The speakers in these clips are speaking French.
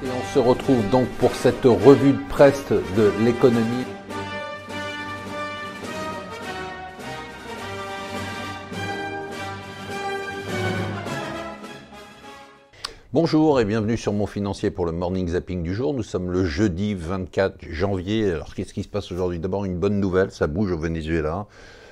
Et on se retrouve donc pour cette revue de presse de l'économie. Bonjour et bienvenue sur Mon Financier pour le Morning Zapping du jour. Nous sommes le jeudi 24 janvier. Alors qu'est-ce qui se passe aujourd'hui? D'abord une bonne nouvelle, ça bouge au Venezuela.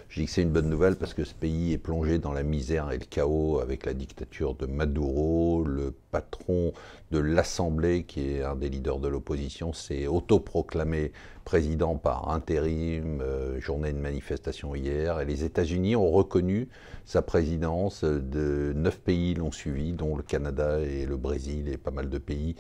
Je dis que c'est une bonne nouvelle parce que ce pays est plongé dans la misère et le chaos avec la dictature de Maduro. Le patron de l'Assemblée, qui est un des leaders de l'opposition, s'est autoproclamé président par intérim, journée de manifestation hier. Et les États-Unis ont reconnu sa présidence. 9 pays l'ont suivi, dont le Canada et le Brésil et pas mal de pays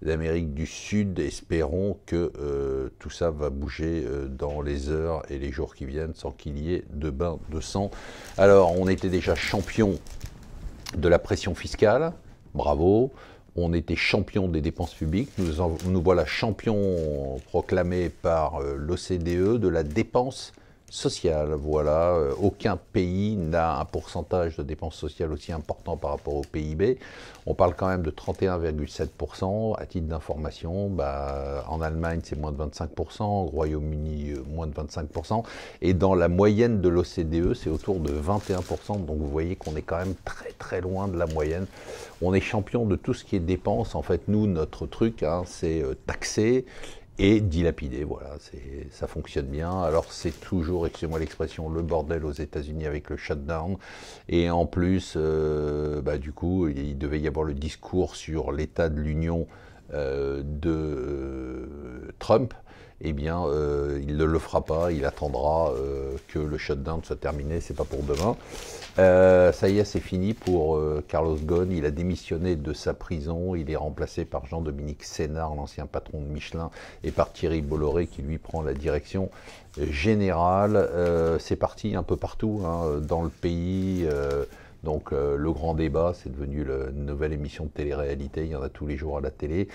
d'Amérique du Sud. Espérons que tout ça va bouger dans les heures et les jours qui viennent sans qu'il y ait de bain de sang. Alors, on était déjà champion de la pression fiscale, bravo. On était champion des dépenses publiques, nous voilà champions proclamés par l'OCDE de la dépense sociale. Voilà, aucun pays n'a un pourcentage de dépenses sociales aussi important par rapport au PIB. On parle quand même de 31,7%. À titre d'information, en Allemagne, c'est moins de 25%, au Royaume-Uni, moins de 25%. Et dans la moyenne de l'OCDE, c'est autour de 21%. Donc vous voyez qu'on est quand même très très loin de la moyenne. On est champion de tout ce qui est dépenses. En fait, nous, notre truc, c'est taxer et dilapider, voilà, ça fonctionne bien. Alors c'est toujours, excusez-moi l'expression, le bordel aux États-Unis avec le shutdown. Et en plus, du coup, il devait y avoir le discours sur l'état de l'Union de Trump. Eh bien, il ne le fera pas, il attendra que le shutdown soit terminé, c'est pas pour demain. Ça y est, c'est fini pour Carlos Ghosn, il a démissionné de sa prison, il est remplacé par Jean-Dominique Sénard, l'ancien patron de Michelin, et par Thierry Bolloré qui lui prend la direction générale. C'est parti un peu partout dans le pays. Donc le grand débat, c'est devenu une nouvelle émission de télé-réalité, il y en a tous les jours à la télé.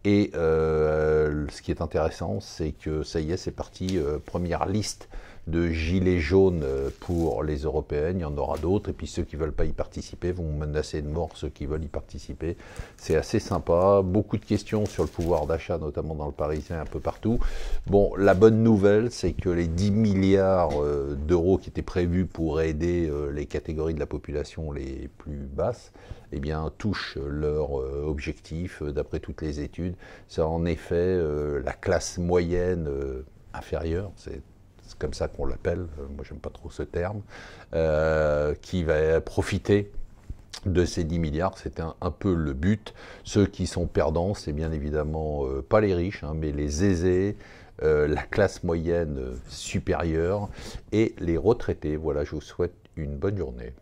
Et ce qui est intéressant, c'est que ça y est, c'est parti, première liste de gilets jaunes pour les européennes, il y en aura d'autres, et puis ceux qui ne veulent pas y participer vont menacer de mort ceux qui veulent y participer. C'est assez sympa, beaucoup de questions sur le pouvoir d'achat, notamment dans le Parisien, un peu partout. Bon, la bonne nouvelle, c'est que les 10 milliards d'euros qui étaient prévus pour aider les catégories de la population les plus basses, eh bien, touchent leur objectif, d'après toutes les études. C'est en effet la classe moyenne inférieure, c'est comme ça qu'on l'appelle, moi j'aime pas trop ce terme, qui va profiter de ces 10 milliards, c'est un peu le but. Ceux qui sont perdants, c'est bien évidemment pas les riches, mais les aisés, la classe moyenne supérieure et les retraités. Voilà, je vous souhaite une bonne journée.